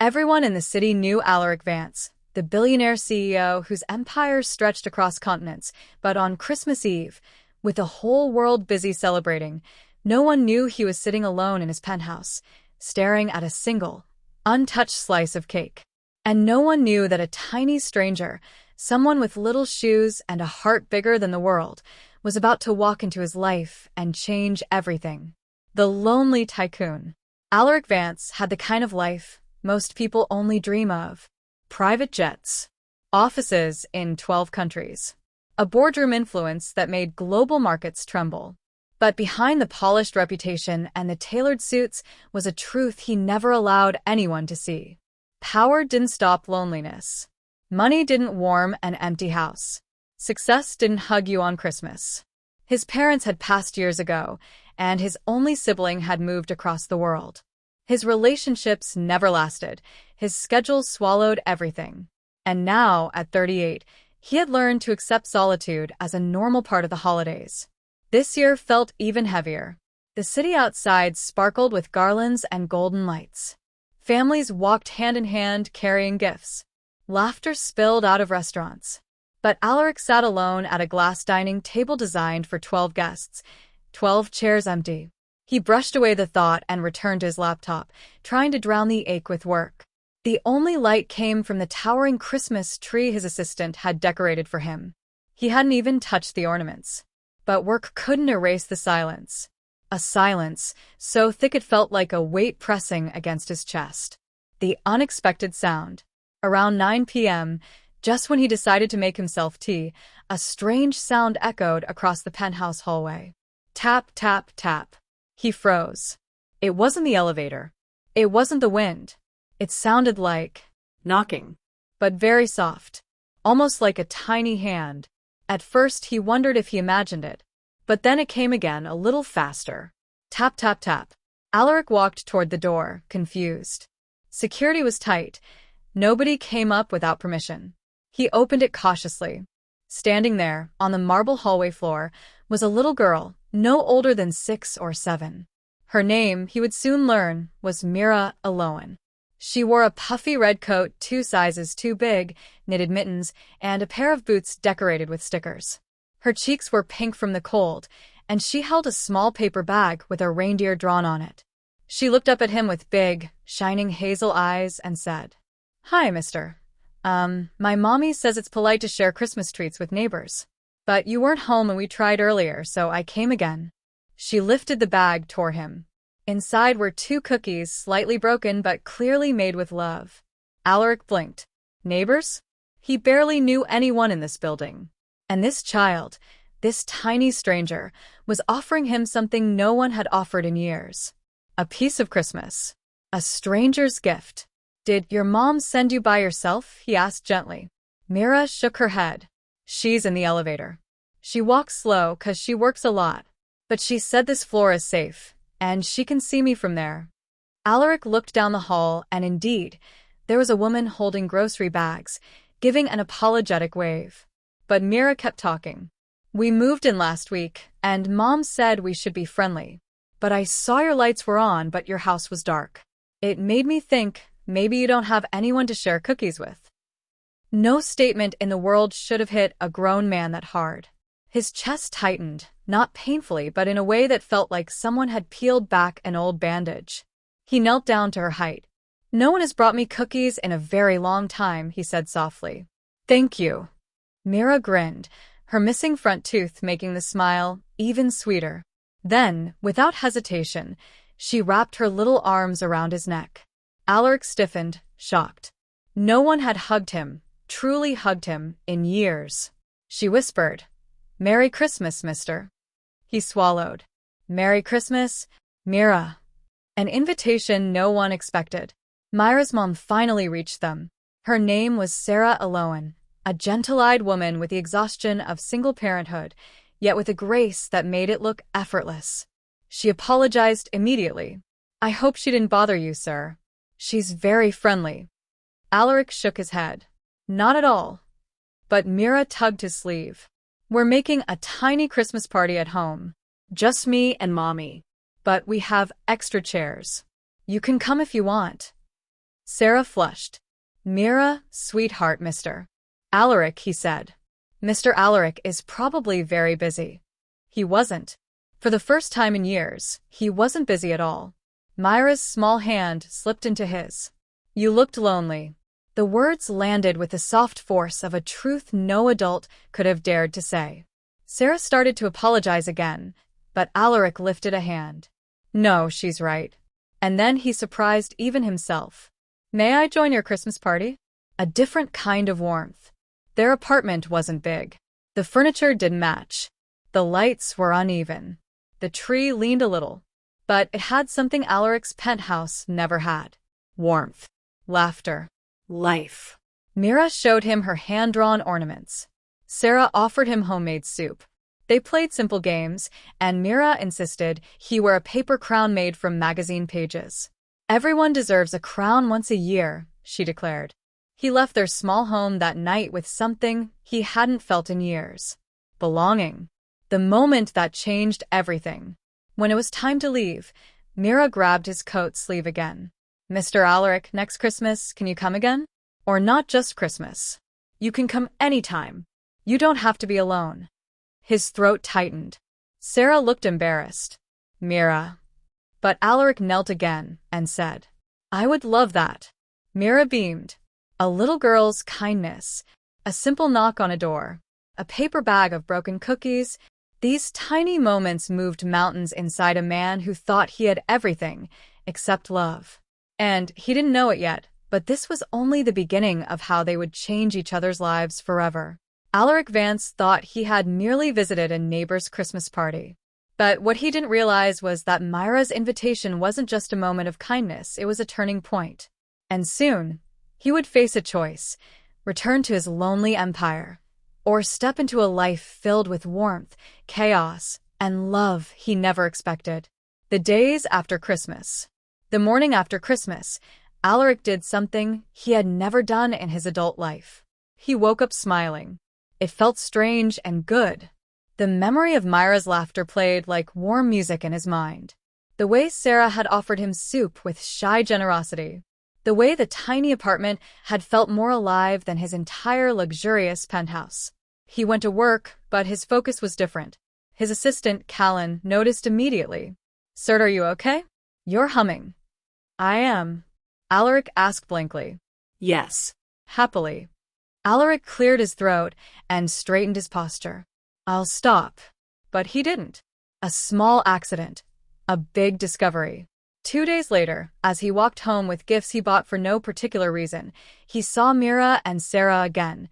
Everyone in the city knew Alaric Vance, the billionaire CEO whose empire stretched across continents, but on Christmas Eve, with the whole world busy celebrating, no one knew he was sitting alone in his penthouse, staring at a single, untouched slice of cake. And no one knew that a tiny stranger, someone with little shoes and a heart bigger than the world, was about to walk into his life and change everything. The lonely tycoon. Alaric Vance had the kind of life most people only dream of. Private jets, offices in 12 countries, a boardroom influence that made global markets tremble. But behind the polished reputation and the tailored suits was a truth he never allowed anyone to see. Power didn't stop loneliness. Money didn't warm an empty house. Success didn't hug you on Christmas. His parents had passed years ago, and his only sibling had moved across the world. His relationships never lasted. His schedule swallowed everything. And now, at 38, he had learned to accept solitude as a normal part of the holidays. This year felt even heavier. The city outside sparkled with garlands and golden lights. Families walked hand in hand carrying gifts. Laughter spilled out of restaurants. But Alaric sat alone at a glass dining table designed for 12 guests, 12 chairs empty. He brushed away the thought and returned to his laptop, trying to drown the ache with work. The only light came from the towering Christmas tree his assistant had decorated for him. He hadn't even touched the ornaments. But work couldn't erase the silence. A silence so thick it felt like a weight pressing against his chest. The unexpected sound. Around 9 p.m., just when he decided to make himself tea, a strange sound echoed across the penthouse hallway. Tap, tap, tap. He froze. It wasn't the elevator. It wasn't the wind. It sounded like knocking, but very soft, almost like a tiny hand. At first he wondered if he imagined it, but then it came again a little faster. Tap, tap, tap. Alaric walked toward the door, confused. Security was tight. Nobody came up without permission. He opened it cautiously. Standing there, on the marble hallway floor, was a little girl, no older than 6 or 7. Her name, he would soon learn, was Mira Aloan. She wore a puffy red coat 2 sizes too big, knitted mittens, and a pair of boots decorated with stickers. Her cheeks were pink from the cold, and she held a small paper bag with a reindeer drawn on it. She looked up at him with big, shining hazel eyes and said, "Hi, mister. My mommy says it's polite to share Christmas treats with neighbors. But you weren't home and we tried earlier, so I came again." She lifted the bag toward him. Inside were 2 cookies, slightly broken but clearly made with love. Alaric blinked. Neighbors? He barely knew anyone in this building. And this child, this tiny stranger, was offering him something no one had offered in years. A piece of Christmas. A stranger's gift. "Did your mom send you by yourself?" he asked gently. Mira shook her head. "She's in the elevator. She walks slow 'cause she works a lot. But she said this floor is safe, and she can see me from there." Alaric looked down the hall, and indeed, there was a woman holding grocery bags, giving an apologetic wave. But Mira kept talking. "We moved in last week, and Mom said we should be friendly. But I saw your lights were on, but your house was dark. It made me think maybe you don't have anyone to share cookies with." No statement in the world should have hit a grown man that hard. His chest tightened, not painfully but in a way that felt like someone had peeled back an old bandage. He knelt down to her height. "No one has brought me cookies in a very long time," he said softly. "Thank you." Mira grinned, her missing front tooth making the smile even sweeter. Then, without hesitation, she wrapped her little arms around his neck. Alaric stiffened, shocked. No one had hugged him, truly hugged him, in years. She whispered, "Merry Christmas, mister." He swallowed. "Merry Christmas, Mira." An invitation no one expected. Myra's mom finally reached them. Her name was Sarah Aloan, a gentle-eyed woman with the exhaustion of single parenthood, yet with a grace that made it look effortless. She apologized immediately. "I hope she didn't bother you, sir. She's very friendly." Alaric shook his head. "Not at all." But Mira tugged his sleeve. "We're making a tiny Christmas party at home. Just me and Mommy. But we have extra chairs. You can come if you want." Sarah flushed. Mira, sweetheart, Mr. Alaric, he said. Mr. Alaric is probably very busy. He wasn't. For the first time in years, he wasn't busy at all. Myra's small hand slipped into his. You looked lonely. The words landed with the soft force of a truth no adult could have dared to say. Sarah started to apologize again, but Alaric lifted a hand. No, she's right. And then he surprised even himself. May I join your Christmas party? A different kind of warmth. Their apartment wasn't big. The furniture didn't match. The lights were uneven. The tree leaned a little. But it had something Alaric's penthouse never had. Warmth. Laughter. Life. Mira showed him her hand-drawn ornaments. Sarah offered him homemade soup. They played simple games, and Mira insisted he wear a paper crown made from magazine pages. Everyone deserves a crown once a year, she declared. He left their small home that night with something he hadn't felt in years. Belonging. The moment that changed everything. When it was time to leave, Mira grabbed his coat sleeve again. Mr. Alaric, next Christmas, can you come again? Or not just Christmas. You can come anytime. You don't have to be alone. His throat tightened. Sarah looked embarrassed. Mira. But Alaric knelt again and said, I would love that. Mira beamed. A little girl's kindness, a simple knock on a door, a paper bag of broken cookies. These tiny moments moved mountains inside a man who thought he had everything except love. And he didn't know it yet, but this was only the beginning of how they would change each other's lives forever. Alaric Vance thought he had merely visited a neighbor's Christmas party. But what he didn't realize was that Myra's invitation wasn't just a moment of kindness, it was a turning point. And soon, he would face a choice: return to his lonely empire, or step into a life filled with warmth, chaos, and love he never expected. The days after Christmas. The morning after Christmas, Alaric did something he had never done in his adult life. He woke up smiling. It felt strange and good. The memory of Myra's laughter played like warm music in his mind. The way Sarah had offered him soup with shy generosity. The way the tiny apartment had felt more alive than his entire luxurious penthouse. He went to work, but his focus was different. His assistant, Callan, noticed immediately. Sir, are you okay? You're humming. I am. Alaric asked blankly. Yes. Happily. Alaric cleared his throat and straightened his posture. I'll stop. But he didn't. A small accident. A big discovery. 2 days later, as he walked home with gifts he bought for no particular reason, he saw Mira and Sarah again,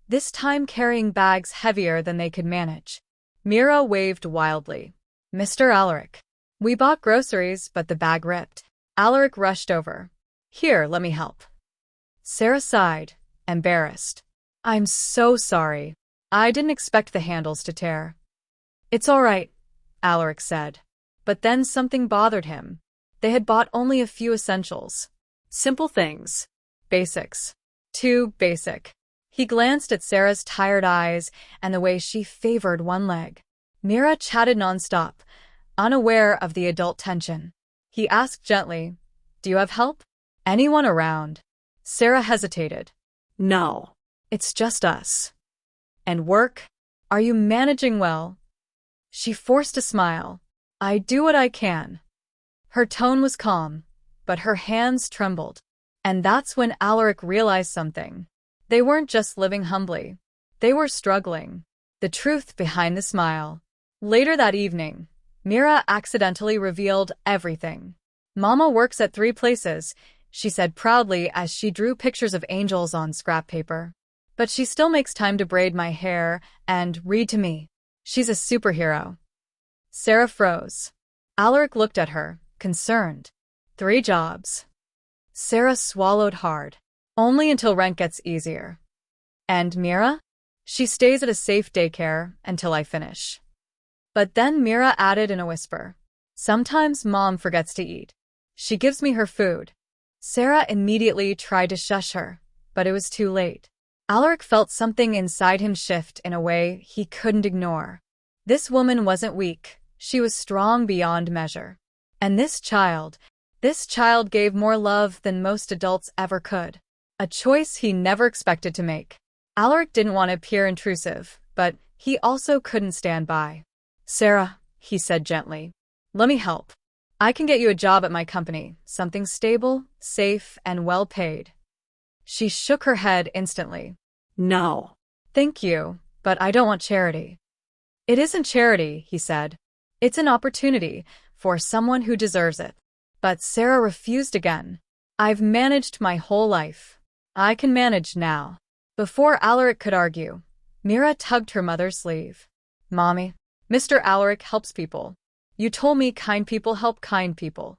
this time carrying bags heavier than they could manage. Mira waved wildly. Mr. Alaric. We bought groceries, but the bag ripped. Alaric rushed over. Here, let me help. Sarah sighed, embarrassed. I'm so sorry. I didn't expect the handles to tear. It's all right, Alaric said. But then something bothered him. They had bought only a few essentials. Simple things. Basics. Too basic. He glanced at Sarah's tired eyes and the way she favored one leg. Mira chatted nonstop, unaware of the adult tension. He asked gently, Do you have help? Anyone around? Sarah hesitated. No. It's just us. And work? Are you managing well? She forced a smile. I do what I can. Her tone was calm, but her hands trembled. And that's when Alaric realized something. They weren't just living humbly. They were struggling. The truth behind the smile. Later that evening, Mira accidentally revealed everything. Mama works at 3 places, she said proudly as she drew pictures of angels on scrap paper. But she still makes time to braid my hair and read to me. She's a superhero. Sarah froze. Alaric looked at her, concerned. 3 jobs. Sarah swallowed hard. Only until rent gets easier. And Mira? She stays at a safe daycare until I finish. But then Mira added in a whisper. Sometimes Mom forgets to eat. She gives me her food. Sarah immediately tried to shush her, but it was too late. Alaric felt something inside him shift in a way he couldn't ignore. This woman wasn't weak. She was strong beyond measure. And this This child gave more love than most adults ever could. A choice he never expected to make. Alaric didn't want to appear intrusive, but he also couldn't stand by. Sarah, he said gently, let me help. I can get you a job at my company, something stable, safe, and well paid. She shook her head instantly. No. Thank you, but I don't want charity. It isn't charity, he said. It's an opportunity for someone who deserves it. But Sarah refused again. I've managed my whole life. I can manage now. Before Alaric could argue, Mira tugged her mother's sleeve. Mommy, Mr. Alaric helps people. You told me kind people help kind people.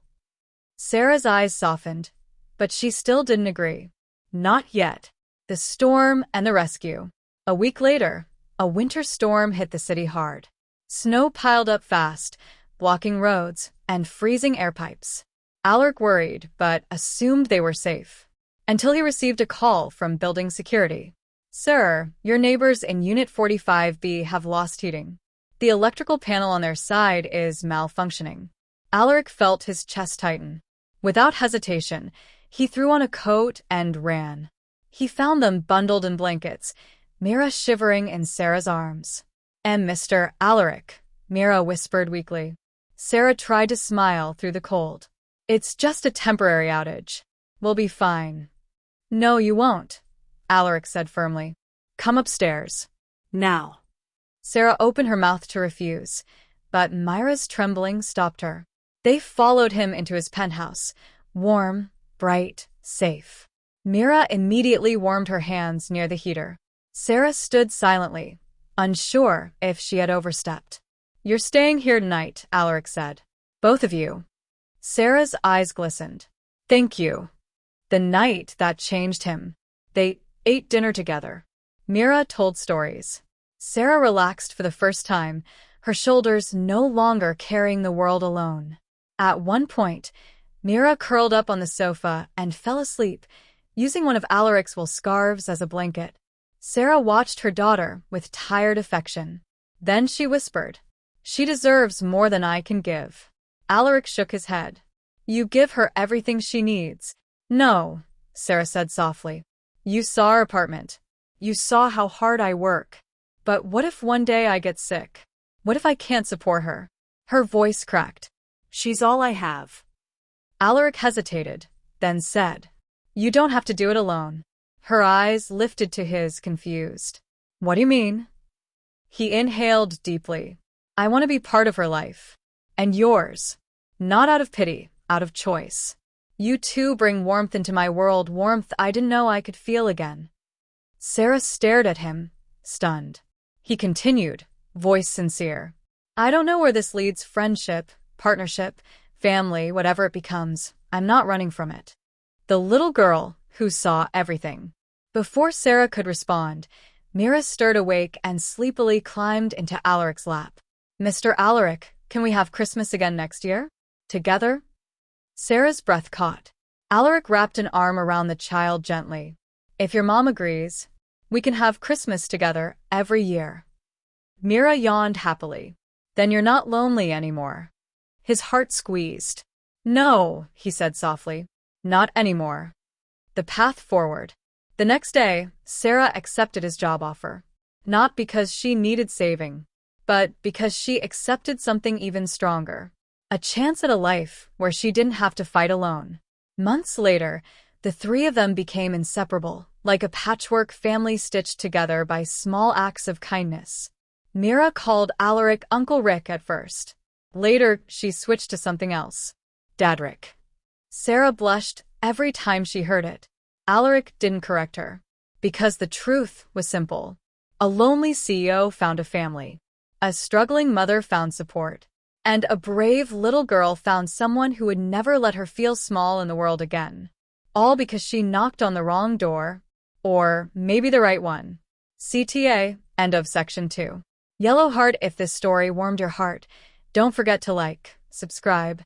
Sarah's eyes softened, but she still didn't agree. Not yet. The storm and the rescue. A week later, a winter storm hit the city hard. Snow piled up fast, blocking roads and freezing air pipes. Alaric worried, but assumed they were safe. Until he received a call from building security. Sir, your neighbors in Unit 45B have lost heating. The electrical panel on their side is malfunctioning. Alaric felt his chest tighten. Without hesitation, he threw on a coat and ran. He found them bundled in blankets, Mira shivering in Sarah's arms. And Mr. Alaric, Mira whispered weakly. Sarah tried to smile through the cold. It's just a temporary outage. We'll be fine. No, you won't, Alaric said firmly. Come upstairs. Now. Sarah opened her mouth to refuse, but Myra's trembling stopped her. They followed him into his penthouse, warm, bright, safe. Mira immediately warmed her hands near the heater. Sarah stood silently, unsure if she had overstepped. You're staying here tonight, Alaric said. Both of you. Sarah's eyes glistened. Thank you. The night that changed him. They ate dinner together. Mira told stories. Sarah relaxed for the first time, her shoulders no longer carrying the world alone. At one point, Mira curled up on the sofa and fell asleep, using one of Alaric's wool scarves as a blanket. Sarah watched her daughter with tired affection. Then she whispered, She deserves more than I can give. Alaric shook his head. You give her everything she needs. No, Sarah said softly. You saw our apartment. You saw how hard I work. But what if one day I get sick? What if I can't support her? Her voice cracked. She's all I have. Alaric hesitated, then said, You don't have to do it alone. Her eyes lifted to his, confused. What do you mean? He inhaled deeply. I want to be part of her life. And yours. Not out of pity, out of choice. You too bring warmth into my world, warmth I didn't know I could feel again. Sarah stared at him, stunned. He continued, voice sincere. I don't know where this leads, friendship, partnership, family, whatever it becomes. I'm not running from it. The little girl who saw everything. Before Sarah could respond, Mira stirred awake and sleepily climbed into Alaric's lap. Mr. Alaric, can we have Christmas again next year? Together? Sarah's breath caught. Alaric wrapped an arm around the child gently. If your mom agrees, we can have Christmas together every year. Mira yawned happily. Then you're not lonely anymore. His heart squeezed. No, he said softly. Not anymore. The path forward. The next day, Sarah accepted his job offer. Not because she needed saving, but because she accepted something even stronger. A chance at a life where she didn't have to fight alone. Months later, the three of them became inseparable, like a patchwork family stitched together by small acts of kindness. Mira called Alaric Uncle Rick at first. Later, she switched to something else. Dadrick. Sarah blushed every time she heard it. Alaric didn't correct her. Because the truth was simple. A lonely CEO found a family. A struggling mother found support. And a brave little girl found someone who would never let her feel small in the world again. All because she knocked on the wrong door. Or maybe the right one. CTA, end of section 2. Yellow heart. If this story warmed your heart, don't forget to like, subscribe,